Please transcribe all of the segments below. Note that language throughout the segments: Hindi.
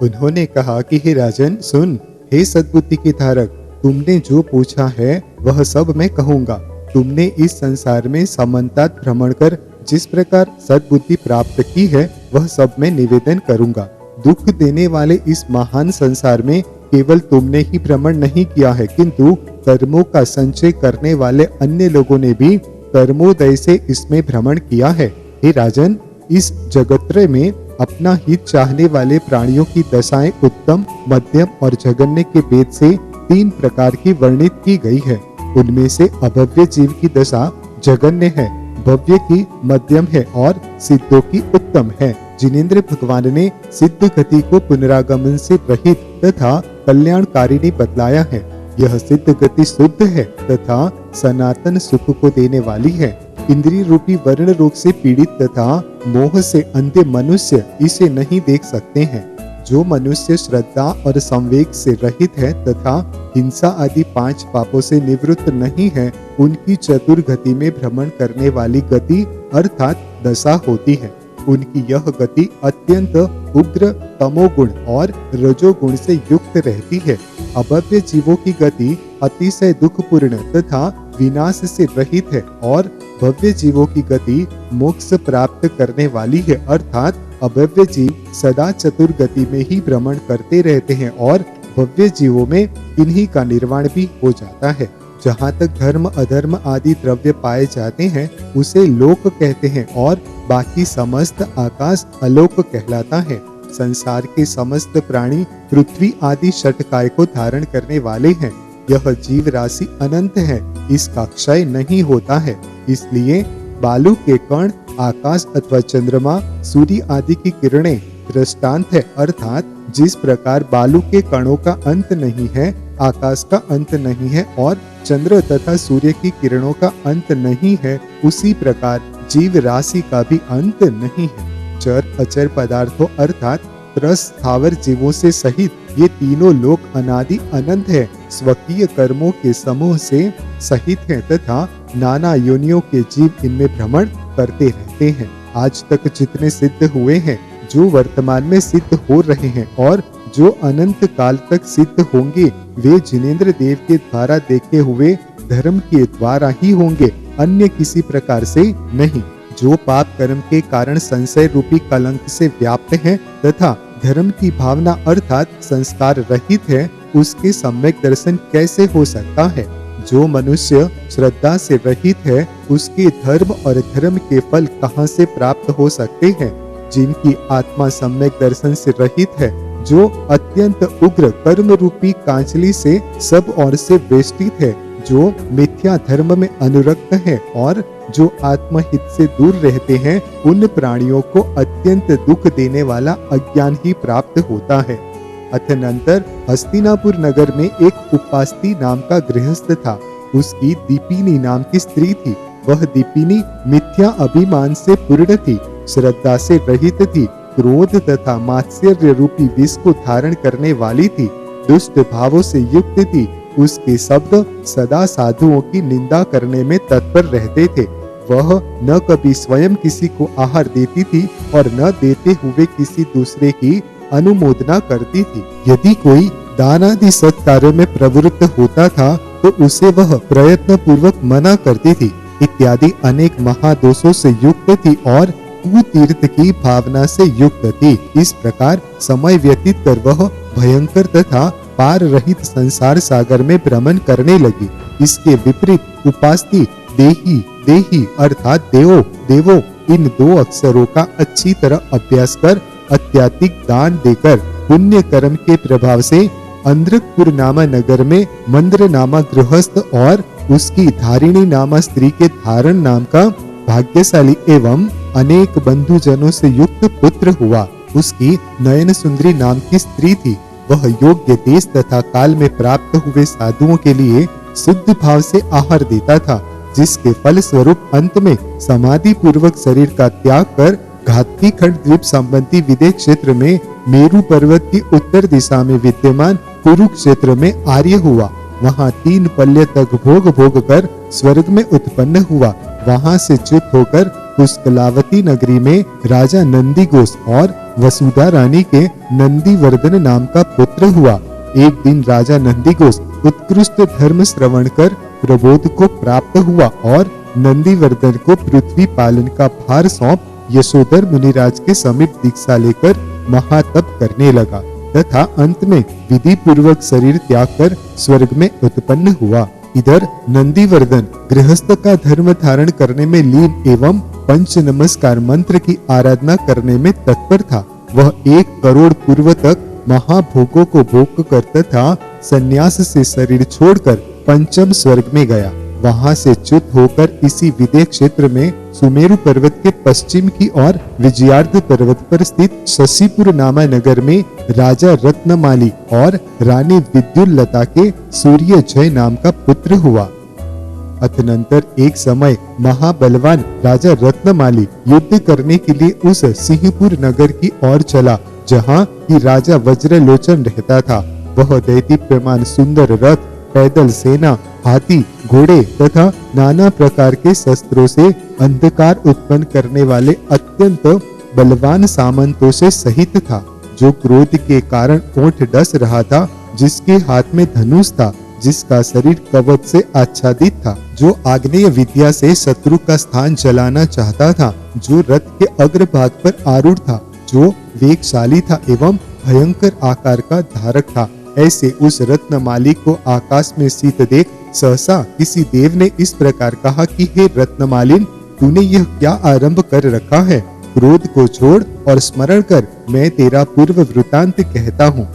उन्होंने कहा कि हे राजन सुन, हे सद्बुद्धि के धारक, तुमने जो पूछा है वह सब मैं कहूँगा। तुमने इस संसार में समन्तात भ्रमण कर जिस प्रकार सद्बुद्धि प्राप्त की है वह सब मैं निवेदन करूँगा। दुख देने वाले इस महान संसार में केवल तुमने ही भ्रमण नहीं किया है, किंतु कर्मों का संचय करने वाले अन्य लोगों ने भी कर्मोदय से इसमें भ्रमण किया है। हे राजन, इस जगत्रय में अपना हित चाहने वाले प्राणियों की दशाएं उत्तम, मध्यम और जघन्य के भेद से 3 प्रकार की वर्णित की गई है। उनमें से अभव्य जीव की दशा जघन्य है, भव्य की मध्यम है और सिद्धों की उत्तम है। जिनेंद्र भगवान ने सिद्ध गति को पुनरागमन से रहित तथा कल्याणकारिणी बतलाया है। यह सिद्ध गति शुद्ध है तथा सनातन सुख को देने वाली है। इंद्रिय रूपी वर्ण रोग से पीड़ित तथा मोह से अंधे मनुष्य इसे नहीं देख सकते हैं। जो मनुष्य श्रद्धा और संवेग से रहित है तथा हिंसा आदि 5 पापों से निवृत्त नहीं है, उनकी चतुर गति में भ्रमण करने वाली गति अर्थात दशा होती है। उनकी यह गति अत्यंत उग्र तमोगुण और रजोगुण से युक्त रहती है। अभव्य जीवों की गति अतिशय दुखपूर्ण तथा विनाश से रहित है और भव्य जीवों की गति मोक्ष प्राप्त करने वाली है, अर्थात अभव्य जीव सदा चतुर गति में ही भ्रमण करते रहते हैं और भव्य जीवों में इन्हीं का निर्वाण भी हो जाता है। जहाँ तक धर्म अधर्म आदि द्रव्य पाए जाते हैं उसे लोक कहते हैं और बाकी समस्त आकाश अलोक कहलाता है। संसार के समस्त प्राणी पृथ्वी आदि षटकाय को धारण करने वाले हैं। यह जीव राशि अनंत है, इसका क्षय नहीं होता है। इसलिए बालू के कण, आकाश अथवा चंद्रमा, सूर्य आदि की किरणें दृष्टांत है, अर्थात जिस प्रकार बालू के कणों का अंत नहीं है, आकाश का अंत नहीं है और चंद्र तथा सूर्य की किरणों का अंत नहीं है, उसी प्रकार जीव राशि का भी अंत नहीं है। चर अचर पदार्थों अर्थात त्रस स्थावर जीवों से सहित ये तीनों लोक अनादि अनंत है, स्वकीय कर्मों के समूह से सहित है तथा नाना योनियों के जीव इनमें भ्रमण करते रहते हैं। आज तक जितने सिद्ध हुए हैं, जो वर्तमान में सिद्ध हो रहे हैं और जो अनंत काल तक सिद्ध होंगे, वे जिनेंद्र देव के द्वारा देखे हुए धर्म के द्वारा ही होंगे, अन्य किसी प्रकार से नहीं। जो पाप कर्म के कारण संशय रूपी कलंक से व्याप्त है तथा धर्म की भावना अर्थात संस्कार रहित है, उसके सम्यक दर्शन कैसे हो सकता है। जो मनुष्य श्रद्धा से रहित है, उसके धर्म और धर्म के फल कहाँ से प्राप्त हो सकते हैं। जिनकी आत्मा सम्यक दर्शन से रहित है, जो अत्यंत उग्र कर्म रूपी कांचली से सब ओर से वेष्टित है, जो मिथ्या धर्म में अनुरक्त है और जो आत्महित से दूर रहते हैं, उन प्राणियों को अत्यंत दुख देने वाला अज्ञान ही प्राप्त होता है। अतनंतर हस्तिनापुर नगर में एक उपास्ती नाम का गृहस्थ था। उसकी दीपिनी नाम की स्त्री थी। वह दीपिनी मिथ्या अभिमान से पूर्ण थी, श्रद्धा से रहित थी, क्रोध तथा मात्सर्य रूपी विष को धारण करने वाली थी, दुष्ट भावों से युक्त थी। उसके शब्द सदा साधुओं की निंदा करने में तत्पर रहते थे। वह न कभी स्वयं किसी को आहार देती थी और न देते हुए किसी दूसरे की अनुमोदना करती थी। यदि कोई दान आदि सत्कार्यों में प्रवृत्त होता था तो उसे वह प्रयत्न पूर्वक मना करती थी। इत्यादि अनेक महादोषों से युक्त थी और कुतीर्थ की भावना से युक्त थी। इस प्रकार समय व्यतीत कर वह भयंकर तथा पार रहित संसार सागर में भ्रमण करने लगी। इसके विपरीत उपास्ती देही देही अर्थात देवो देवो इन 2 अक्षरों का अच्छी तरह अभ्यास कर अत्याधिक दान देकर पुण्य कर्म के प्रभाव से अंध्रपुर नामा नगर में मंद्र नामा गृहस्थ और उसकी धारिणी नामा स्त्री के धारण नाम का भाग्यशाली एवं अनेक बंधुजनों से युक्त पुत्र हुआ। उसकी नयन सुंदरी नाम की स्त्री थी। वह योग्य देश तथा काल में प्राप्त हुए साधुओं के लिए शुद्ध भाव से आहार देता था, जिसके फल स्वरूप अंत में समाधि पूर्वक शरीर का त्याग कर घाती खंड द्वीप संबंधी विदेह क्षेत्र में मेरु पर्वत की उत्तर दिशा में विद्यमान कुरुक्षेत्र में आर्य हुआ। वहाँ 3 पल्य तक भोग भोग कर स्वर्ग में उत्पन्न हुआ। वहाँ से च्युत होकर पुष्कलावती नगरी में राजा नंदीघोष और वसुधा रानी के नंदीवर्धन नाम का पुत्र हुआ। एक दिन राजा नंदीघोष उत्कृष्ट धर्म श्रवण कर प्रबोध को प्राप्त हुआ और नंदीवर्धन को पृथ्वी पालन का भार सौंप यशोधर मुनिराज के समीप दीक्षा लेकर महातप करने लगा तथा अंत में विधि पूर्वक शरीर त्याग कर स्वर्ग में उत्पन्न हुआ। इधर नंदीवर्धन गृहस्थ का धर्म धारण करने में लीन एवं पंच नमस्कार मंत्र की आराधना करने में तत्पर था। वह 1 करोड़ पूर्व तक महाभोगों को भोग कर तथा संन्यास से शरीर छोड़कर पंचम स्वर्ग में गया। वहां से च्युत होकर इसी विदेह क्षेत्र में सुमेरु पर्वत के पश्चिम की ओर विजयार्ध पर्वत पर स्थित शशिपुर नामा नगर में राजा रत्नमाली और रानी विद्युल्लता के सूर्य जय नाम का पुत्र हुआ। अतनंतर एक समय महाबलवान राजा रत्नमाली युद्ध करने के लिए उस सिंहपुर नगर की ओर चला जहाँ की राजा वज्रलोचन रहता था। वह दैदीप्यमान सुंदर रथ, पैदल सेना, हाथी, घोड़े तथा नाना प्रकार के शस्त्रों से अंधकार उत्पन्न करने वाले अत्यंत बलवान सामंतों से सहित था, जो क्रोध के कारण ओंठ डस रहा था, जिसके हाथ में धनुष था, जिसका शरीर कवच से आच्छादित था, जो आग्नेय विद्या से शत्रु का स्थान जलाना चाहता था, जो रथ के अग्रभाग पर आरूढ़ था, जो वेगशाली था एवं भयंकर आकार का धारक था। ऐसे उस रत्नमाली को आकाश में स्थित देख सहसा किसी देव ने इस प्रकार कहा कि हे रत्नमालिन, तूने यह क्या आरंभ कर रखा है? क्रोध को छोड़ और स्मरण कर, मैं तेरा पूर्व वृतांत कहता हूँ।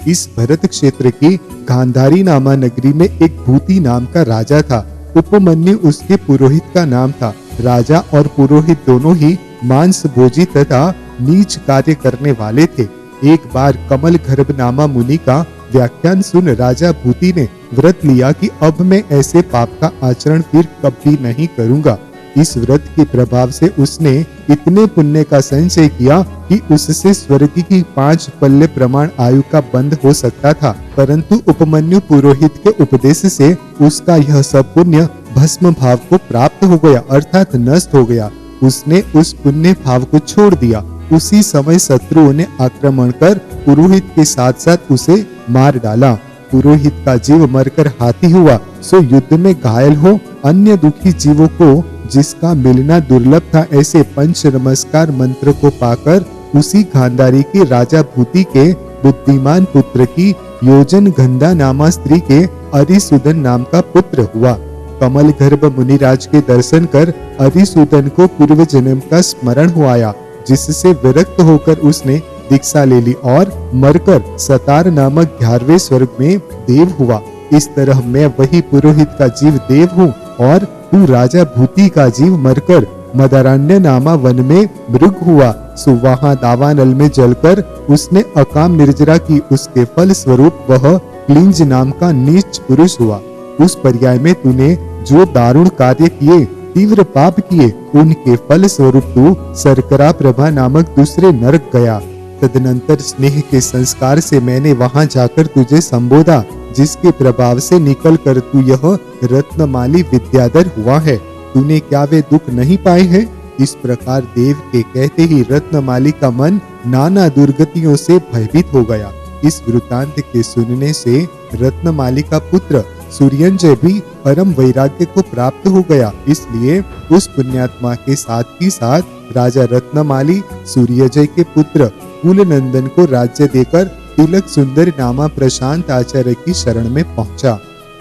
इस भरत क्षेत्र की गांधारी नामा नगरी में एक भूति नाम का राजा था। उपमन्यु उसके पुरोहित का नाम था। राजा और पुरोहित दोनों ही मांस भोजी तथा नीच कार्य करने वाले थे। एक बार कमल गर्भ नामा मुनि का व्याख्यान सुन राजा भूति ने व्रत लिया कि अब मैं ऐसे पाप का आचरण फिर कभी नहीं करूंगा। इस व्रत के प्रभाव से उसने इतने पुण्य का संचय किया कि उससे स्वर्ग की 5 पल्ले प्रमाण आयु का बंध हो सकता था, परंतु उपमन्यु पुरोहित के उपदेश से उसका यह सब पुण्य भस्म भाव को प्राप्त हो गया, अर्थात नष्ट हो गया। उसने उस पुण्य भाव को छोड़ दिया। उसी समय शत्रुओं ने आक्रमण कर पुरोहित के साथ साथ उसे मार डाला। पुरोहित का जीव मरकर हाथी हुआ, सो युद्ध में घायल हो अन्य दुखी जीवों को जिसका मिलना दुर्लभ था, ऐसे पंच नमस्कार मंत्र को पाकर उसी गांधारी के राजा भूति के बुद्धिमान पुत्र की योजन गंधा नामा स्त्री के अरिसुदन नाम का पुत्र हुआ। कमल गर्भ मुनिराज के दर्शन कर अरिसुदन को पूर्व जन्म का स्मरण हुआ, जिससे विरक्त होकर उसने दीक्षा ले ली और मरकर सतार नामक 11वें स्वर्ग में देव हुआ। इस तरह मैं वही पुरोहित का जीव देव हूँ और तू राजा भूति का जीव मरकर मदारण्य नामा वन में मृग हुआ। सो वहाँ दावानल में जलकर उसने अकाम निर्जरा की, उसके फल स्वरूप वह क्लिंज नाम का नीच पुरुष हुआ। उस पर्याय में तूने जो दारुण कार्य किए, तीव्र पाप किए, उनके फल स्वरूप तू सरकरा प्रभा नामक दूसरे नरक गया। तदनंतर स्नेह के संस्कार से मैंने वहां जाकर तुझे संबोधा, जिसके प्रभाव से निकल कर तू यह रत्नमाली विद्याधर हुआ है। तूने क्या वे दुख नहीं पाए हैं? इस प्रकार देव के कहते ही रत्नमाली का मन नाना दुर्गतियों से भयभीत हो गया। इस वृतांत के सुनने से रत्नमाली का पुत्र सूर्यंजय भी परम वैराग्य को प्राप्त हो गया। इसलिए उस पुण्यात्मा के साथ ही साथ राजा रत्नमाली सूर्यजय के पुत्र कुलनंदन को राज्य देकर तिलक सुंदर नामा प्रशांत आचार्य की शरण में पहुंचा।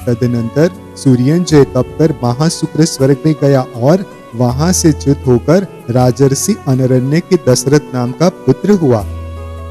तदनंतर सूर्यंजय तप कर महाशुक्र स्वर्ग में गया और वहां से च्युत होकर राजर्षि अनरण्य के दशरथ नाम का पुत्र हुआ।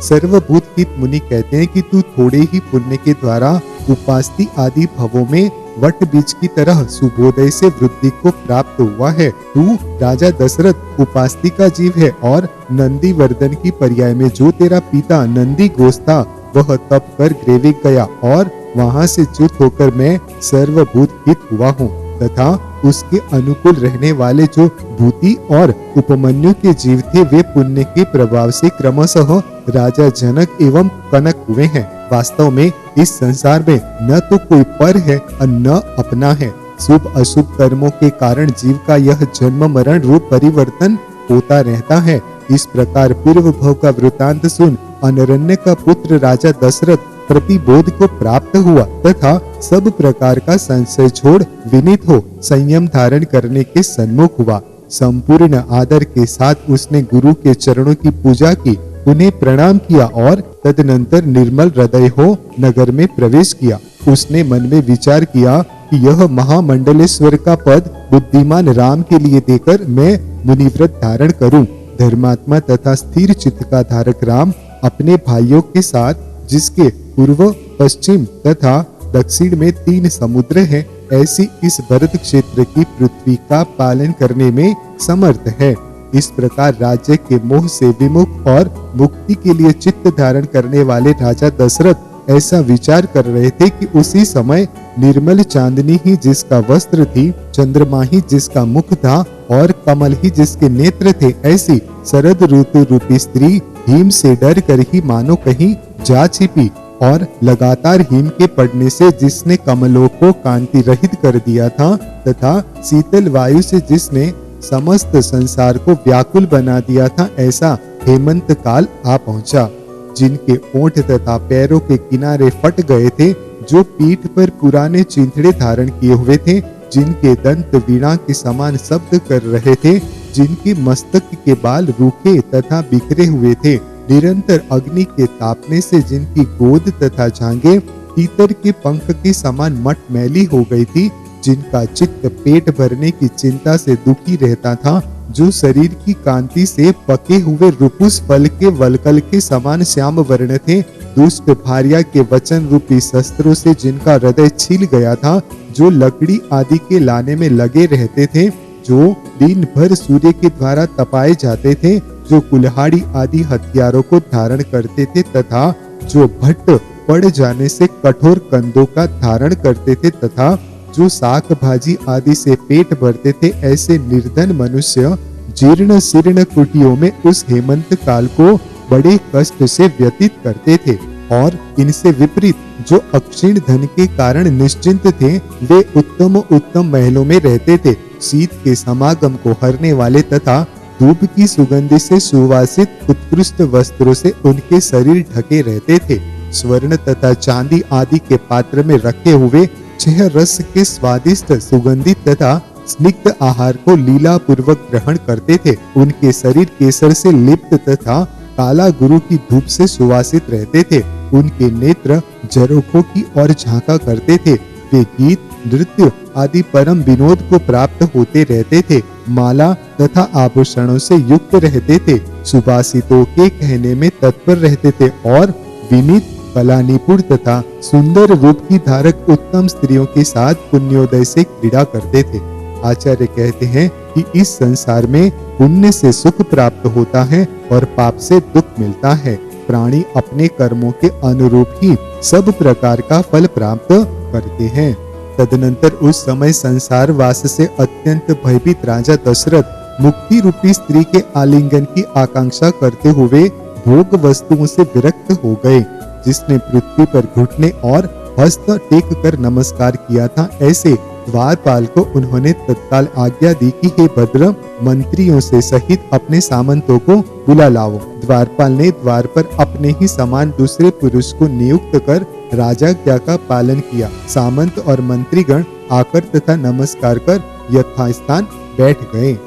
सर्वभूत हित मुनि कहते हैं कि तू थोड़े ही पुण्य के द्वारा उपास्ति आदि भवों में वट बीज की तरह सुबोधय से वृद्धि को प्राप्त हुआ है। तू राजा दशरथ उपास्ति का जीव है और नंदी वर्धन की पर्याय में जो तेरा पिता नंदी घोष था, वह तप कर ग्रेविक गया और वहां से च्युत होकर मैं सर्वभूत हित हुआ हूँ तथा उसके अनुकूल रहने वाले जो भूति और उपमन्यु के जीव थे, वे पुण्य के प्रभाव से क्रमशः राजा जनक एवं कनक हुए हैं। वास्तव में इस संसार में न तो कोई पर है और न अपना है। शुभ अशुभ कर्मों के कारण जीव का यह जन्म मरण रूप परिवर्तन होता रहता है। इस प्रकार पूर्व भव का वृतांत सुन अनरण्य का पुत्र राजा दशरथ प्रतिबोध को प्राप्त हुआ तथा सब प्रकार का संशय छोड़ विनीत हो संयम धारण करने के सन्मुख हुआ। संपूर्ण आदर के साथ उसने गुरु के चरणों की पूजा की, उन्हें प्रणाम किया और तदनंतर निर्मल हृदय हो नगर में प्रवेश किया। उसने मन में विचार किया कि यह महामंडलेश्वर का पद बुद्धिमान राम के लिए देकर मैं मुनिव्रत धारण करूं। धर्मात्मा तथा स्थिर चित्त का धारक राम अपने भाइयों के साथ, जिसके पूर्व पश्चिम तथा दक्षिण में 3 समुद्र हैं, ऐसी इस भरत क्षेत्र की पृथ्वी का पालन करने में समर्थ है। इस प्रकार राज्य के मोह से विमुख और मुक्ति के लिए चित्त धारण करने वाले राजा दशरथ ऐसा विचार कर रहे थे कि उसी समय निर्मल चांदनी ही जिसका वस्त्र थी, चंद्रमा ही जिसका मुख था और कमल ही जिसके नेत्र थे, ऐसी शरद ऋतु रूपी स्त्री हिम से डर कर ही मानो कहीं जा छिपी और लगातार हिम के पड़ने से जिसने कमलों को कांति रहित कर दिया था तथा शीतल वायु से जिसने समस्त संसार को व्याकुल बना दिया था, ऐसा हेमंत काल आ पहुंचा। जिनके ओंठ तथा पैरों के किनारे फट गए थे, जो पीठ पर पुराने चिंथड़े धारण किए हुए थे, जिनके दंत वीणा के समान शब्द कर रहे थे, जिनके मस्तक के बाल रूखे तथा बिखरे हुए थे, निरंतर अग्नि के तापने से जिनकी गोद तथा जांघें तीतर के पंख के समान मटमैली हो गई थी, जिनका चित्त पेट भरने की चिंता से दुखी रहता था, जो शरीर की कांति से पके हुए रुपुस फल के वलकल के समान श्याम वर्ण थे, दुष्ट भार्या के वचन रूपी शस्त्रों से जिनका हृदय छिल गया था, जो लकड़ी आदि के लाने में लगे रहते थे, जो दिन भर सूर्य के द्वारा तपाए जाते थे, जो कुल्हाड़ी आदि हथियारों को धारण करते थे तथा जो भट्ट पड़ जाने से कठोर कंदों का धारण करते थे तथा जो साग भाजी आदि से पेट भरते थे, ऐसे निर्धन मनुष्य जीर्ण शीर्ण कुटियों में उस हेमंत काल को बड़े कष्ट से व्यतीत करते थे। और इनसे विपरीत जो अक्षीण धन के कारण निश्चिंत थे, वे उत्तम महलों में रहते थे। शीत के समागम को हरने वाले तथा धूप की सुगंधि से सुवासित उत्कृष्ट वस्त्रों से उनके शरीर ढके रहते थे। स्वर्ण तथा चांदी आदि के पात्र में रखे हुए 6 रस के स्वादिष्ट सुगंधित तथा स्निग्ध आहार को लीला पूर्वक ग्रहण करते थे। उनके शरीर केसर से लिप्त तथा काला गुरु की धूप से सुवासित रहते थे। उनके नेत्र झरोखों की ओर झांका करते थे। वे गीत नृत्य आदि परम विनोद को प्राप्त होते रहते थे। माला तथा आभूषणों से युक्त रहते थे। सुभाषितों के कहने में तत्पर रहते थे और विनीत कला निपुण तथा सुंदर रूप की धारक उत्तम स्त्रियों के साथ पुण्योदय से क्रीड़ा करते थे। आचार्य कहते हैं कि इस संसार में पुण्य से सुख प्राप्त होता है और पाप से दुख मिलता है। प्राणी अपने कर्मों के अनुरूप ही सब प्रकार का फल प्राप्त करते हैं। तदनंतर उस समय संसार वास से अत्यंत भयभीत राजा दशरथ मुक्ति रूपी स्त्री के आलिंगन की आकांक्षा करते हुए भोग वस्तुओं से विरक्त हो गए। जिसने पृथ्वी पर घुटने और हस्त टेक कर नमस्कार किया था, ऐसे द्वारपाल को उन्होंने तत्काल आज्ञा दी कि हे भद्र, मंत्रियों से सहित अपने सामंतों को बुला लाओ। द्वारपाल ने द्वार पर अपने ही समान दूसरे पुरुष को नियुक्त कर राजाज्ञा का पालन किया। सामंत और मंत्रीगण आकर तथा नमस्कार कर यथास्थान बैठ गए।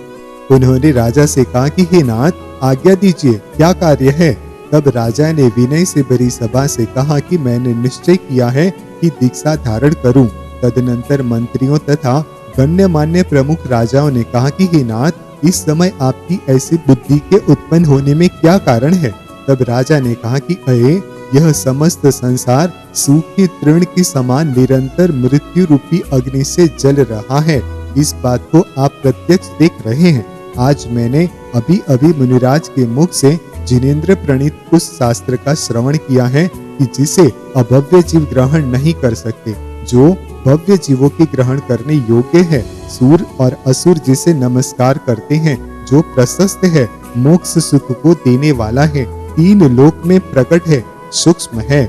उन्होंने राजा से कहा कि हे नाथ, आज्ञा दीजिए, क्या कार्य है। तब राजा ने विनय से भरी सभा से कहा कि मैंने निश्चय किया है कि दीक्षा धारण करूं। तदनंतर मंत्रियों तथा गण्यमान्य प्रमुख राजाओं ने कहा कि हे नाथ, इस समय आपकी ऐसी बुद्धि के उत्पन्न होने में क्या कारण है। तब राजा ने कहा कि अये, यह समस्त संसार सूखे तृण के समान निरंतर मृत्यु रूपी अग्नि से जल रहा है। इस बात को आप प्रत्यक्ष देख रहे हैं। आज मैंने अभी अभी मुनिराज के मुख से जिनेन्द्र प्रणीत उस शास्त्र का श्रवण किया है कि जिसे अभव्य जीव ग्रहण नहीं कर सकते, जो भव्य जीवों के ग्रहण करने योग्य है। सूर और असुर जिसे नमस्कार करते हैं, जो प्रशस्त है, मोक्ष सुख को देने वाला है, 3 लोक में प्रकट है, सूक्ष्म है,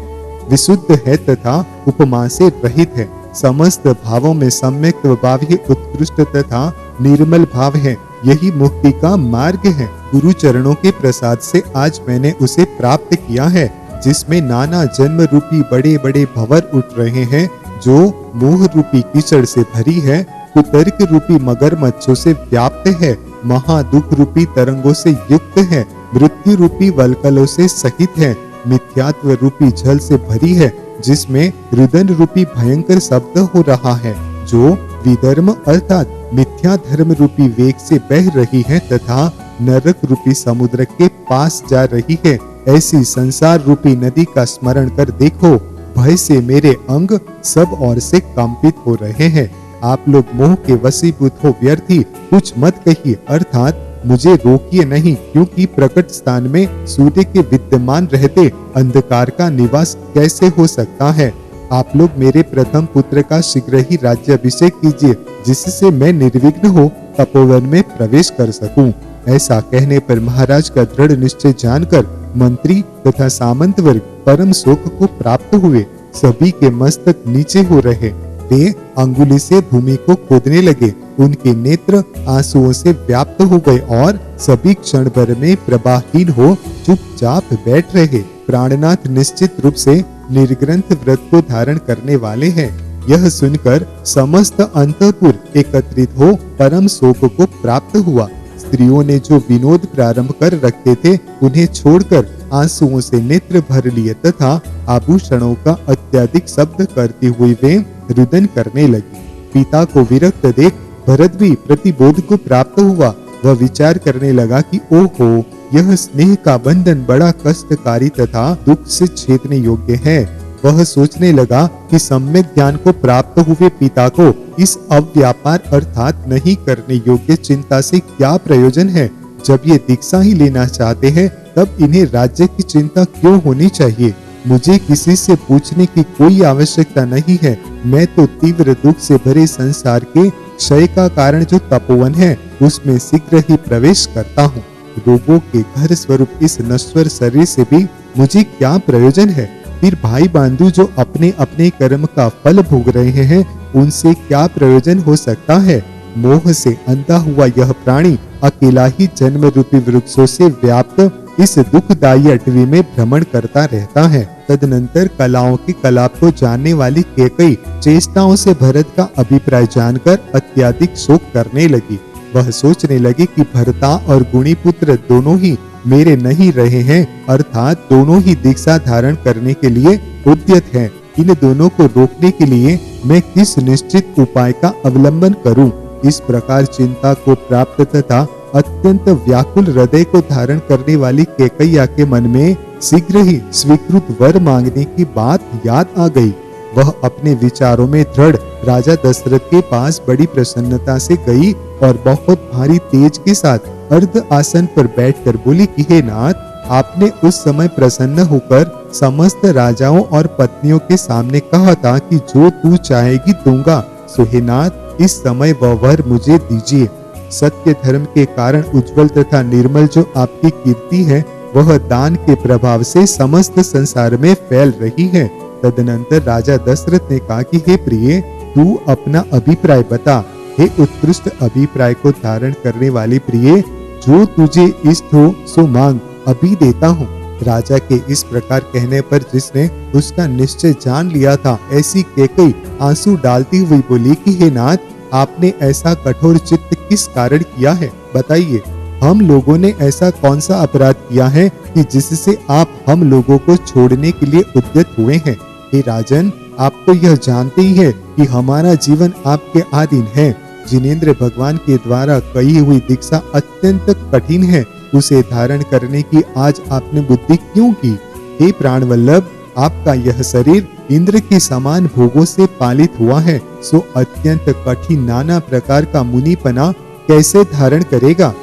विशुद्ध है तथा उपमा से रहित है, समस्त भावों में सम्यक भाव ही उत्कृष्ट तथा निर्मल भाव है। यही मुक्ति का मार्ग है। गुरु चरणों के प्रसाद से आज मैंने उसे प्राप्त किया है, जिसमें नाना जन्म रूपी बड़े बड़े भंवर उठ रहे हैं, जो मोह रूपी कीचड़ से भरी है, कुतर्क रूपी मगरमच्छों से व्याप्त है, महादुख रूपी तरंगों से युक्त है, मृत्यु रूपी वल्कलों से सहित है, मिथ्यात्व रूपी जल से भरी है, जिसमें रुदन रूपी भयंकर शब्द हो रहा है, जो विधर्म अर्थात मिथ्या धर्म रूपी वेग से बह रही है तथा नरक रूपी समुद्र के पास जा रही है। ऐसी संसार रूपी नदी का स्मरण कर देखो, भय से मेरे अंग सब ओर से कंपित हो रहे हैं। आप लोग मोह के वशीभूत हो व्यर्थी कुछ मत कहिए, अर्थात मुझे रोकिए नहीं, क्योंकि प्रकट स्थान में सूर्य के विद्यमान रहते अंधकार का निवास कैसे हो सकता है। आप लोग मेरे प्रथम पुत्र का शीघ्र ही राज्याभिषेक कीजिए, जिससे मैं निर्विघ्न हो तपोवन में प्रवेश कर सकूं। ऐसा कहने पर महाराज का दृढ़ निश्चय जानकर मंत्री तथा सामंत वर्ग परम शोक को प्राप्त हुए। सभी के मस्तक नीचे हो रहे, वे अंगुली से भूमि को खोदने लगे। उनके नेत्र आंसुओं से व्याप्त हो गए और सभी क्षण भर में प्रभाहीन हो चुपचाप बैठ रहे। प्राणनाथ निश्चित रूप से निर्ग्रंथ व्रत को धारण करने वाले हैं। यह सुनकर समस्त अंतःपुर एकत्रित हो परम शोक को प्राप्त हुआ। स्त्रियों ने जो विनोद प्रारंभ कर रखे थे, उन्हें छोड़कर आंसुओं से नेत्र भर लिए तथा आभूषणों का अत्यधिक शब्द करती हुई वे रुदन करने लगी। पिता को विरक्त देख भरत भी प्रतिबोध को प्राप्त हुआ। वह विचार करने लगा कि ओहो, यह स्नेह का बंधन बड़ा कष्टकारी तथा दुख से छेदने योग्य है। वह सोचने लगा कि सम्यक ज्ञान को प्राप्त हुए पिता को इस अव्यापार अर्थात नहीं करने योग्य चिंता से क्या प्रयोजन है। जब ये दीक्षा ही लेना चाहते हैं, तब इन्हें राज्य की चिंता क्यों होनी चाहिए। मुझे किसी से पूछने की कोई आवश्यकता नहीं है। मैं तो तीव्र दुख से भरे संसार के क्षय का कारण जो तपोवन है, उसमें शीघ्र ही प्रवेश करता हूँ। रोगों के घर स्वरूप इस नश्वर शरीर से भी मुझे क्या प्रयोजन है। फिर भाई बंधु जो अपने अपने कर्म का फल भोग रहे हैं, उनसे क्या प्रयोजन हो सकता है। मोह से अंधा हुआ यह प्राणी अकेला ही जन्म रूपी वृक्षों से व्याप्त इस दुखदायी अटवी में भ्रमण करता रहता है। तदनंतर कलाओं की कला को जानने वाली कैकेयी चेष्टाओं से भरत का अभिप्राय जानकर अत्यधिक शोक करने लगी। वह सोचने लगी कि भरता और गुणी पुत्र दोनों ही मेरे नहीं रहे हैं, अर्थात दोनों ही दीक्षा धारण करने के लिए उद्यत हैं। इन दोनों को रोकने के लिए मैं किस निश्चित उपाय का अवलंबन करूं। इस प्रकार चिंता को प्राप्त तथा अत्यंत व्याकुल हृदय को धारण करने वाली कैकेयी के मन में शीघ्र ही स्वीकृत वर मांगने की बात याद आ गई। वह अपने विचारों में दृढ़ राजा दशरथ के पास बड़ी प्रसन्नता से गई और बहुत भारी तेज के साथ अर्ध आसन पर बैठकर बोली कि हे नाथ, आपने उस समय प्रसन्न होकर समस्त राजाओं और पत्नियों के सामने कहा था कि जो तू चाहेगी दूंगा। सो हे नाथ, इस समय वह वर मुझे दीजिए। सत्य धर्म के कारण उज्जवल तथा निर्मल जो आपकी कीर्ति है, वह दान के प्रभाव से समस्त संसार में फैल रही है। तदनंतर राजा दशरथ ने कहा कि हे प्रिय, तू अपना अभिप्राय बता। हे उत्कृष्ट अभिप्राय को धारण करने वाली प्रिय, जो तुझे इष्ट हो सो मांग, अभी देता हूँ। राजा के इस प्रकार कहने पर जिसने उसका निश्चय जान लिया था, ऐसी कैकेयी आंसू डालती हुई बोली कि हे नाथ, आपने ऐसा कठोर चित्त किस कारण किया है, बताइए। हम लोगों ने ऐसा कौन सा अपराध किया है कि जिससे आप हम लोगों को छोड़ने के लिए उद्यत हुए हैं। हे राजन, आप तो यह जानते ही है कि हमारा जीवन आपके अधीन है। जिनेंद्र भगवान के द्वारा कही हुई दीक्षा अत्यंत कठिन है, उसे धारण करने की आज आपने बुद्धि क्यों की। हे प्राणवल्लभ, आपका यह शरीर इंद्र के समान भोगों से पालित हुआ है, सो अत्यंत कठिन नाना प्रकार का मुनिपना कैसे धारण करेगा।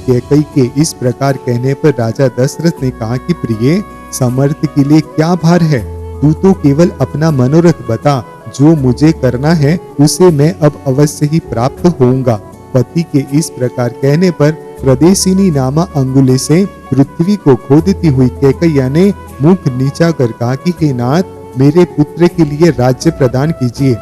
कैकेयी के इस प्रकार कहने पर राजा दशरथ ने कहा कि प्रिय, समर्थ के लिए क्या भार है, तू तो केवल अपना मनोरथ बता। जो मुझे करना है उसे मैं अब अवश्य ही प्राप्त होऊंगा। पति के इस प्रकार कहने पर प्रदेशिनी नामा अंगुली से पृथ्वी को खोदती हुई कैकेयी ने मुख नीचा कर कहा कि हे नाथ, मेरे पुत्र के लिए राज्य प्रदान कीजिए।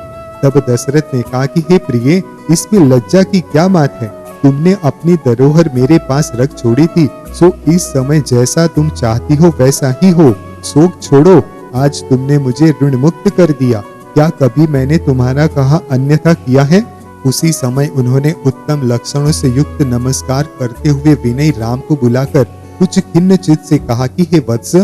तब दशरथ ने कहा कि हे प्रिय, इसमें लज्जा की क्या बात है? तुमने अपनी धरोहर मेरे पास रख छोड़ी थी, सो इस समय जैसा तुम चाहती हो वैसा ही हो। शोक छोड़ो, आज तुमने मुझे ऋण मुक्त कर दिया। क्या कभी मैंने तुम्हारा कहा अन्यथा किया है? उसी समय उन्होंने उत्तम लक्षणों से युक्त नमस्कार करते हुए विनय राम को बुलाकर कुछ खिन्न चित्त से कहा कि हे वत्स,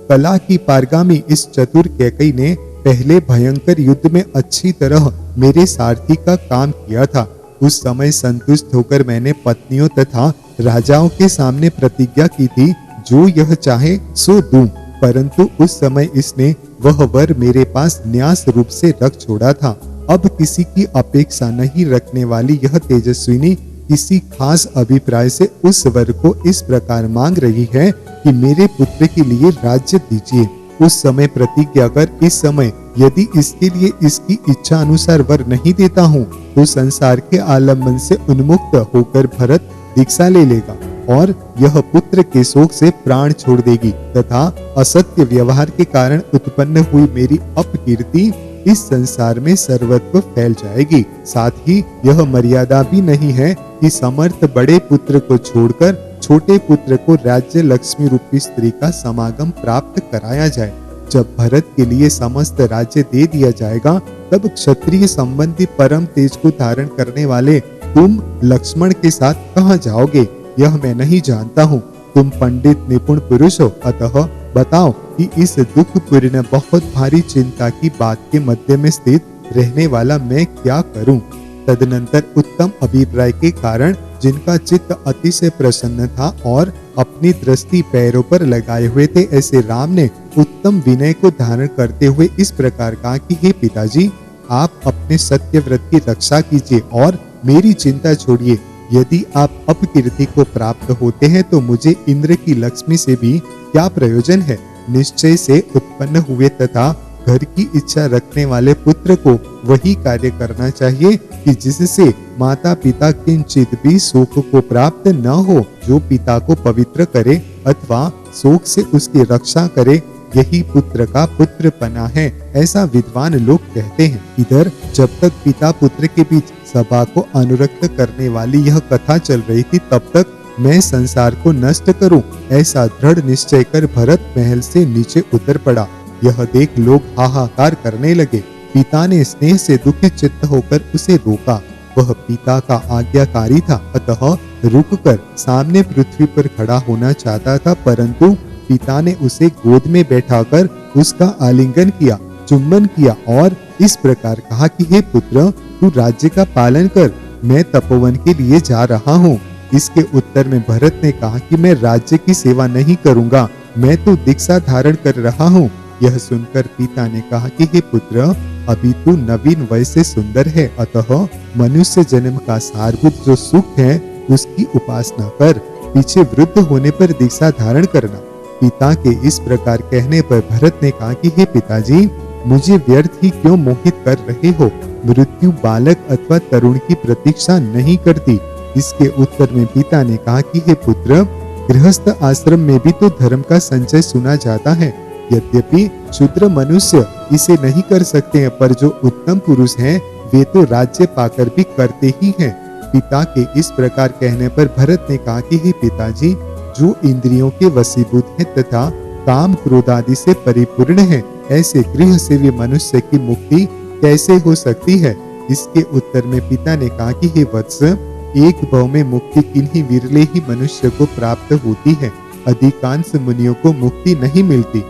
कला की पारगामी इस चतुर कैकई ने पहले भयंकर युद्ध में अच्छी तरह मेरे सारथी का काम किया था। उस समय संतुष्ट होकर मैंने पत्नियों तथा राजाओं के सामने प्रतिज्ञा की थी, जो यह चाहे सो दूं, परंतु उस समय इसने वह वर मेरे पास न्यास रूप से रख छोड़ा था। अब किसी की अपेक्षा नहीं रखने वाली यह तेजस्विनी किसी खास अभिप्राय से उस वर को इस प्रकार मांग रही है कि मेरे पुत्र के लिए राज्य दीजिए। उस समय प्रतिज्ञा कर इस समय यदि इसके लिए इसकी इच्छा अनुसार वर नहीं देता हूँ, तो संसार के आलम्बन से उन्मुक्त होकर भरत दीक्षा ले लेगा और यह पुत्र के शोक से प्राण छोड़ देगी तथा असत्य व्यवहार के कारण उत्पन्न हुई मेरी अपकीर्ति इस संसार में सर्वत्र फैल जाएगी। साथ ही यह मर्यादा भी नहीं है कि समर्थ बड़े पुत्र को छोड़कर छोटे पुत्र को राज्य लक्ष्मी रूपी स्त्री का समागम प्राप्त कराया जाए। जब भरत के लिए समस्त राज्य दे दिया जाएगा, तब क्षत्रिय संबंधी परम तेज को धारण करने वाले तुम लक्ष्मण के साथ कहां जाओगे, यह मैं नहीं जानता हूँ। तुम पंडित निपुण पुरुष हो, अतः बताओ कि इस दुख पूर्ण बहुत भारी चिंता की बात के मध्य में स्थित रहने वाला मैं क्या करूं? तदनंतर उत्तम अभिप्राय के कारण जिनका चित्त अतिशय प्रसन्न था और अपनी दृष्टि पैरों पर लगाए हुए थे, ऐसे राम ने उत्तम विनय को धारण करते हुए इस प्रकार कहा कि हे पिताजी, आप अपने सत्य व्रत की रक्षा कीजिए और मेरी चिंता छोड़िए। यदि आप अपकीर्ति को प्राप्त होते हैं तो मुझे इंद्र की लक्ष्मी से भी क्या प्रयोजन है? निश्चय से उत्पन्न हुए तथा घर की इच्छा रखने वाले पुत्र को वही कार्य करना चाहिए कि जिससे माता पिता किंचित भी सुख को प्राप्त न हो, जो पिता को पवित्र करे अथवा शोक से उसकी रक्षा करे, यही पुत्र का पुत्रपना है, ऐसा विद्वान लोग कहते हैं। इधर जब तक पिता पुत्र के बीच सभा को अनुरक्त करने वाली यह कथा चल रही थी, तब तक मैं संसार को नष्ट करूं, ऐसा दृढ़ निश्चय कर भरत महल से नीचे उतर पड़ा। यह देख लोग हाहाकार करने लगे। पिता ने स्नेह से दुखित चित्त होकर उसे रोका। वह पिता का आज्ञाकारी था, अतः रुककर सामने पृथ्वी पर खड़ा होना चाहता था, परंतु पिता ने उसे गोद में बैठाकर उसका आलिंगन किया, चुम्बन किया और इस प्रकार कहा कि हे पुत्र, तू राज्य का पालन कर, मैं तपोवन के लिए जा रहा हूँ। इसके उत्तर में भरत ने कहा कि मैं राज्य की सेवा नहीं करूँगा, मैं तो दीक्षा धारण कर रहा हूँ। यह सुनकर पिता ने कहा कि हे पुत्र, अभी तू नवीन वय से सुंदर है, अतः मनुष्य जन्म का सारभूत जो सुख है उसकी उपासना कर, पीछे वृद्ध होने पर दीक्षा धारण करना। पिता के इस प्रकार कहने पर भरत ने कहा कि हे पिताजी, मुझे व्यर्थ ही क्यों मोहित कर रहे हो? मृत्यु बालक अथवा तरुण की प्रतीक्षा नहीं करती। इसके उत्तर में पिता ने कहा कि हे पुत्र, गृहस्थ आश्रम में भी तो धर्म का संचय सुना जाता है। यद्यपि शूद्र मनुष्य इसे नहीं कर सकते हैं, पर जो उत्तम पुरुष हैं वे तो राज्य पाकर भी करते ही हैं। पिता के इस प्रकार कहने पर भरत ने कहा कि हे पिताजी, जो इंद्रियों के वशीभूत है तथा काम क्रोध आदि से परिपूर्ण है, ऐसे गृह सेवी मनुष्य की मुक्ति कैसे हो सकती है? इसके उत्तर में पिता ने कहा कि हे वत्स, एक भव में मुक्ति किन्हीं विरले ही मनुष्य को प्राप्त होती है, अधिकांश मुनियों को मुक्ति नहीं मिलती।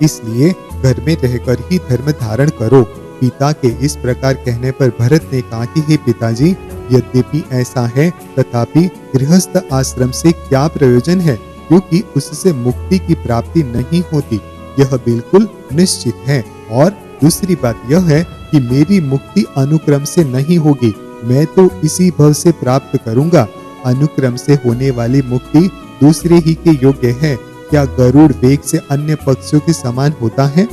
इसलिए घर में रहकर ही धर्म धारण करो। पिता के इस प्रकार कहने पर भरत ने कहा कि हे पिताजी, यद्यपि ऐसा है, तथापि गृहस्थ आश्रम से क्या प्रयोजन है, क्योंकि उससे मुक्ति की प्राप्ति नहीं होती, यह बिल्कुल निश्चित है। और दूसरी बात यह है कि मेरी मुक्ति अनुक्रम से नहीं होगी, मैं तो इसी भव से प्राप्त करूंगा। अनुक्रम से होने वाली मुक्ति दूसरे ही के योग्य है। क्या गरुड़ वेग से अन्य पक्षियों के समान होता है?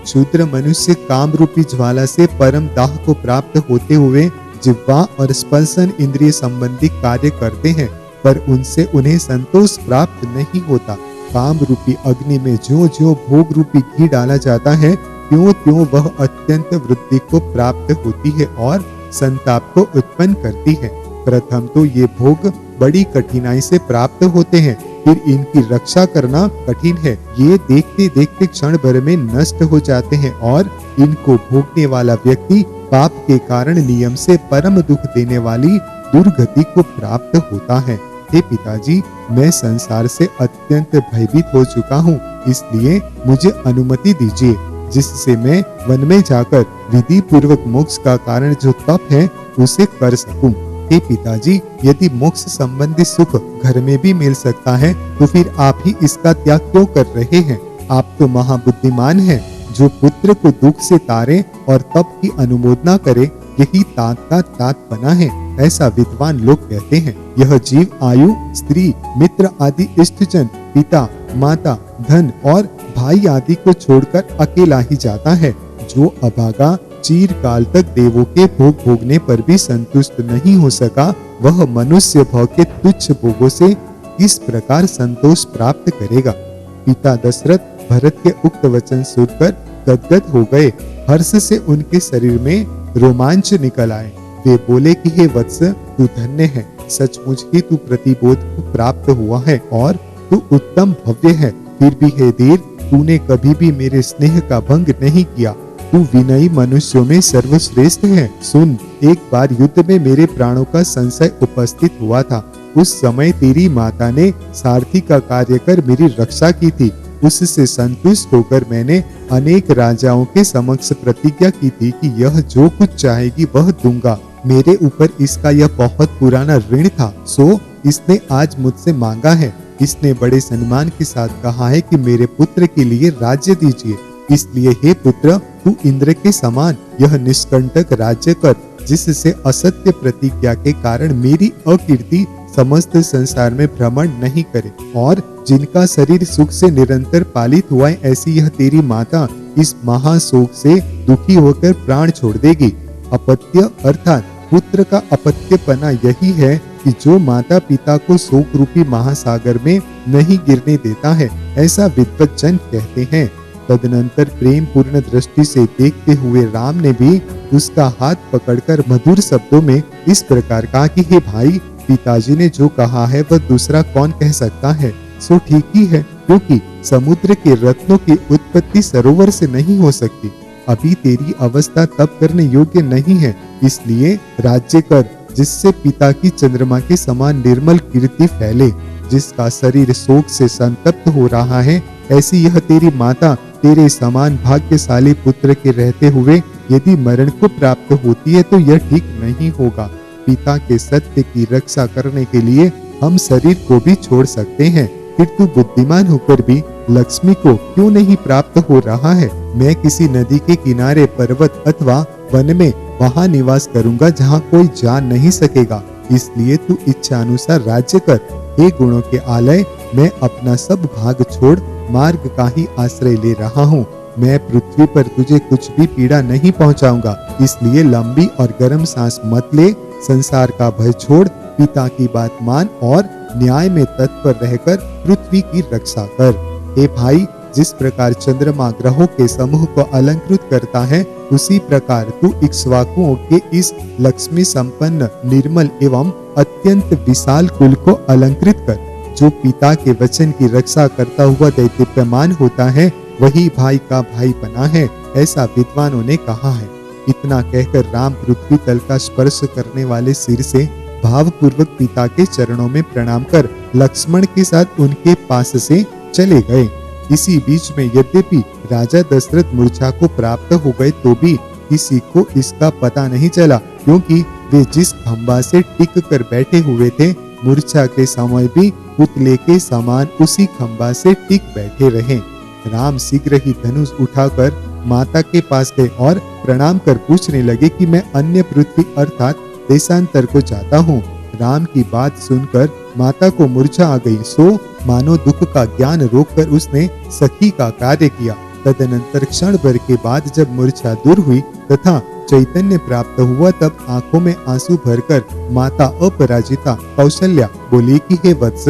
शूद्र मनुष्य काम रूपी ज्वाला से परम दाह को प्राप्त होते हुए जिह्वा और स्पर्शन इंद्रिय संबंधी कार्य करते हैं, पर उनसे उन्हें संतोष प्राप्त नहीं होता। काम रूपी अग्नि में ज्यों ज्यों भोग रूपी घी डाला जाता है, त्यों त्यों वह अत्यंत वृद्धि को प्राप्त होती है और संताप को उत्पन्न करती है। प्रथम तो ये भोग बड़ी कठिनाई से प्राप्त होते हैं, फिर इनकी रक्षा करना कठिन है। ये देखते देखते क्षण भर में नष्ट हो जाते हैं और इनको भोगने वाला व्यक्ति पाप के कारण नियम से परम दुख देने वाली दुर्गति को प्राप्त होता है। हे पिताजी, मैं संसार से अत्यंत भयभीत हो चुका हूँ, इसलिए मुझे अनुमति दीजिए जिससे मैं वन में जाकर विधि पूर्वक मोक्ष का कारण जो तप है उसे कर सकूं। हे पिताजी, यदि मोक्ष संबंधी सुख घर में भी मिल सकता है तो फिर आप ही इसका त्याग क्यों कर रहे हैं? आप तो महाबुद्धिमान हैं। जो पुत्र को दुख से तारे और तप की अनुमोदना करे, यही तात का तात बना है, ऐसा विद्वान लोग कहते हैं। यह जीव आयु, स्त्री, मित्र आदि इष्टजन, पिता, माता, धन और भाई आदि को छोड़कर अकेला ही जाता है। जो अभागा चिरकाल तक देवों के भोग भोगने पर भी संतुष्ट नहीं हो सका, वह मनुष्य भोग के तुच्छ भोगों से किस प्रकार संतोष प्राप्त करेगा? पिता दशरथ भरत के उक्त वचन सुनकर गदगद हो गए। हर्ष से उनके शरीर में रोमांच निकल आए। वे बोले कि हे वत्स, तू धन्य है, सचमुच ही तू प्रतिबोध को प्राप्त हुआ है और तू उत्तम भव्य है। फिर भी हे धीर, तूने कभी भी मेरे स्नेह का भंग नहीं किया। तू विनयी मनुष्यों में सर्वश्रेष्ठ है। सुन, एक बार युद्ध में मेरे प्राणों का संशय उपस्थित हुआ था। उस समय तेरी माता ने सारथी का कार्य कर मेरी रक्षा की थी। उससे संतुष्ट होकर मैंने अनेक राजाओं के समक्ष प्रतिज्ञा की थी कि यह जो कुछ चाहेगी वह दूंगा। मेरे ऊपर इसका यह बहुत पुराना ऋण था, सो इसने आज मुझसे मांगा है। इसने बड़े सम्मान के साथ कहा है कि मेरे पुत्र के लिए राज्य दीजिए। इसलिए हे पुत्र, तू इंद्र के समान यह निष्कंटक राज्य कर, जिससे असत्य प्रतिज्ञा के कारण मेरी अकीर्ति समस्त संसार में भ्रमण नहीं करे। और जिनका शरीर सुख से निरंतर पालित हुआ है, ऐसी यह तेरी माता इस महाशोक से दुखी होकर प्राण छोड़ देगी। अपत्य अर्थात पुत्र का अपत्यपना यही है कि जो माता पिता को शोक रूपी महासागर में नहीं गिरने देता है, ऐसा विद्वज्जन कहते हैं। तदनंतर प्रेम पूर्ण दृष्टि से देखते हुए राम ने भी उसका हाथ पकड़कर मधुर शब्दों में इस प्रकार कहा कि हे भाई, पिताजी ने जो कहा है वह दूसरा कौन कह सकता है। सो ठीक ही है, क्योंकि समुद्र के रत्नों की उत्पत्ति सरोवर से नहीं हो सकती। अभी तेरी अवस्था तप करने योग्य नहीं है, इसलिए राज्य कर, जिससे पिता की चंद्रमा के समान निर्मल कीर्ति फैले। जिसका शरीर शोक से संतप्त हो रहा है, ऐसी यह तेरी माता तेरे समान भाग्यशाली पुत्र के रहते हुए यदि मरण को प्राप्त होती है तो यह ठीक नहीं होगा। पिता के सत्य की रक्षा करने के लिए हम शरीर को भी छोड़ सकते हैं। फिर तू बुद्धिमान होकर भी लक्ष्मी को क्यों नहीं प्राप्त हो रहा है? मैं किसी नदी के किनारे पर्वत अथवा वन में वहां निवास करूंगा जहां कोई जा नहीं सकेगा। इसलिए तू इच्छा अनुसार राज्य कर। हे गुणों के आलय, मैं अपना सब भाग छोड़ मार्ग का ही आश्रय ले रहा हूँ। मैं पृथ्वी पर तुझे कुछ भी पीड़ा नहीं पहुँचाऊंगा, इसलिए लंबी और गर्म सांस मत ले। संसार का भय छोड़, पिता की बात मान और न्याय में तत्पर रहकर पृथ्वी की रक्षा कर। हे भाई, जिस प्रकार चंद्रमा ग्रहों के समूह को अलंकृत करता है, उसी प्रकार तू इक्ष्वाकुओं के इस लक्ष्मी संपन्न निर्मल एवं अत्यंत विशाल कुल को अलंकृत कर। जो पिता के वचन की रक्षा करता हुआ दैदीप्यमान होता है, वही भाई का भाई बना है, ऐसा विद्वानों ने कहा है। इतना कहकर राम पृथ्वी तल का स्पर्श करने वाले सिर से भावपूर्वक पिता के चरणों में प्रणाम कर लक्ष्मण के साथ उनके पास से चले गए। इसी बीच में यद्यपि राजा दशरथ मूर्छा को प्राप्त हो गए तो भी किसी को इसका पता नहीं चला, क्योंकि वे जिस खंबा से टिक कर बैठे हुए थे, मूर्छा के समय भी पुतले के समान उसी खंबा से टिक बैठे रहे। राम शीघ्र ही धनुष उठाकर माता के पास गए और प्रणाम कर पूछने लगे कि मैं अन्य पृथ्वी अर्थात देशांतर को जाता हूँ। राम की बात सुनकर माता को मूर्छा आ गई, सो मानो दुख का ज्ञान रोककर उसने सखी का कार्य किया। तदनंतर क्षण भर के बाद जब मूर्छा दूर हुई तथा चैतन्य प्राप्त हुआ, तब आंखों में आंसू भरकर माता अपराजिता कौशल्या बोली कि हे वत्स,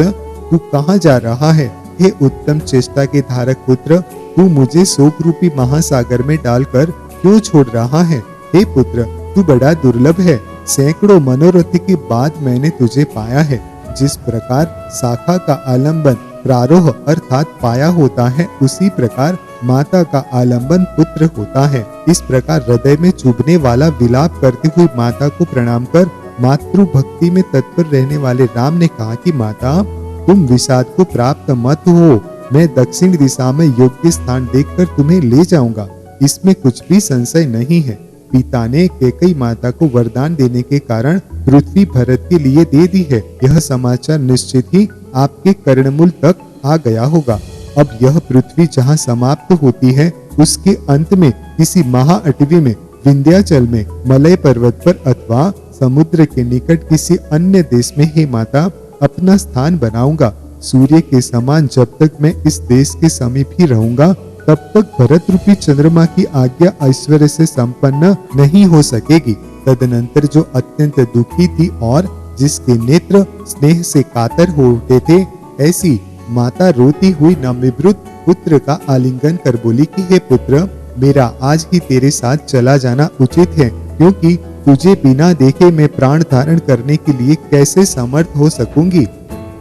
तू कहाँ जा रहा है? हे उत्तम चेष्टा के धारक पुत्र, तू मुझे शोक रूपी महासागर में डालकर क्यों छोड़ रहा है? हे पुत्र, तू बड़ा दुर्लभ है। सैकड़ों मनोरथ के बाद मैंने तुझे पाया है। जिस प्रकार शाखा का आलंबन प्रारोह अर्थात पाया होता है, उसी प्रकार माता का आलंबन पुत्र होता है। इस प्रकार हृदय में चुभने वाला विलाप करती हुई माता को प्रणाम कर मातृ भक्ति में तत्पर रहने वाले राम ने कहा कि माता, तुम विषाद को प्राप्त मत हो। मैं दक्षिण दिशा में योग्य स्थान देखकर तुम्हें ले जाऊंगा, इसमें कुछ भी संशय नहीं है। पिता ने कैकेयी माता को वरदान देने के कारण पृथ्वी भरत के लिए दे दी है। यह समाचार निश्चित ही आपके कर्णमूल तक आ गया होगा। अब यह पृथ्वी जहाँ समाप्त होती है, उसके अंत में किसी महाअटवी में, विंध्याचल में, मलय पर्वत पर अथवा समुद्र के निकट किसी अन्य देश में हे माता अपना स्थान बनाऊंगा। सूर्य के समान जब तक मैं इस देश के समीप ही रहूंगा, तब तक भरत रूपी चंद्रमा की आज्ञा ऐश्वर्य से संपन्न नहीं हो सकेगी। तदनंतर जो अत्यंत दुखी थी और जिसके नेत्र स्नेह से कातर हो उठे थे, ऐसी माता रोती हुई नवनिवृत्त पुत्र का आलिंगन कर बोली कि हे पुत्र, मेरा आज ही तेरे साथ चला जाना उचित है, क्योंकि तुझे बिना देखे मैं प्राण धारण करने के लिए कैसे समर्थ हो सकूंगी।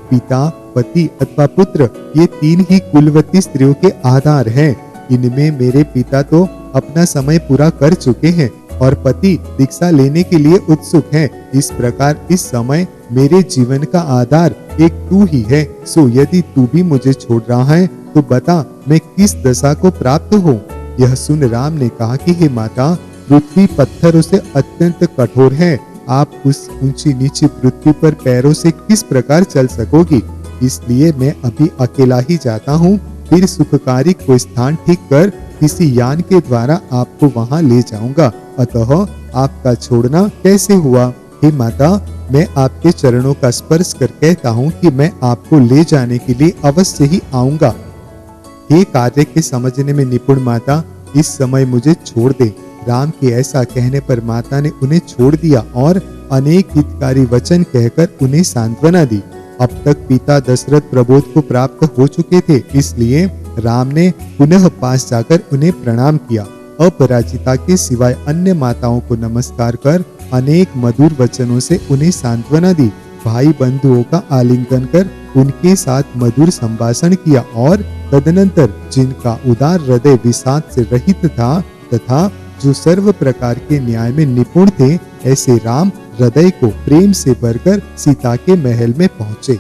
पिता, पति अथवा पुत्र, ये तीन ही कुलवती स्त्रियों के आधार हैं। इनमें मेरे पिता तो अपना समय पूरा कर चुके हैं और पति दीक्षा लेने के लिए उत्सुक हैं। इस प्रकार इस समय मेरे जीवन का आधार एक तू ही है। सो यदि तू भी मुझे छोड़ रहा है तो बता, मैं किस दशा को प्राप्त हूँ? यह सुन राम ने कहा कि हे माता, पृथ्वी पत्थरों से अत्यंत कठोर है। आप उस ऊंची नीची पृथ्वी पर पैरों से किस प्रकार चल सकोगी? इसलिए मैं अभी अकेला ही जाता हूँ, फिर सुखकारी कोई स्थान ठीक कर किसी यान के द्वारा आपको वहाँ ले जाऊंगा। अतः आपका छोड़ना कैसे हुआ? हे माता, मैं आपके चरणों का स्पर्श कर कहता हूँ कि मैं आपको ले जाने के लिए अवश्य ही आऊंगा। हे कार्य के समझने में निपुण माता, इस समय मुझे छोड़ दे। राम के ऐसा कहने पर माता ने उन्हें छोड़ दिया और अनेक हितकारी वचन कहकर उन्हें सांत्वना दी। अब तक पिता दशरथ प्रबोध को प्राप्त हो चुके थे, इसलिए राम ने पुनः पास जाकर उन्हें प्रणाम किया। अपराजिता के सिवाय अन्य माताओं को नमस्कार कर अनेक मधुर वचनों से उन्हें सांत्वना दी। भाई बंधुओं का आलिंगन कर उनके साथ मधुर संभाषण किया और तदनंतर जिनका उदार हृदय विषाद से रहित था तथा जो सर्व प्रकार के न्याय में निपुण थे, ऐसे राम हृदय को प्रेम से भरकर सीता के महल में पहुँचे।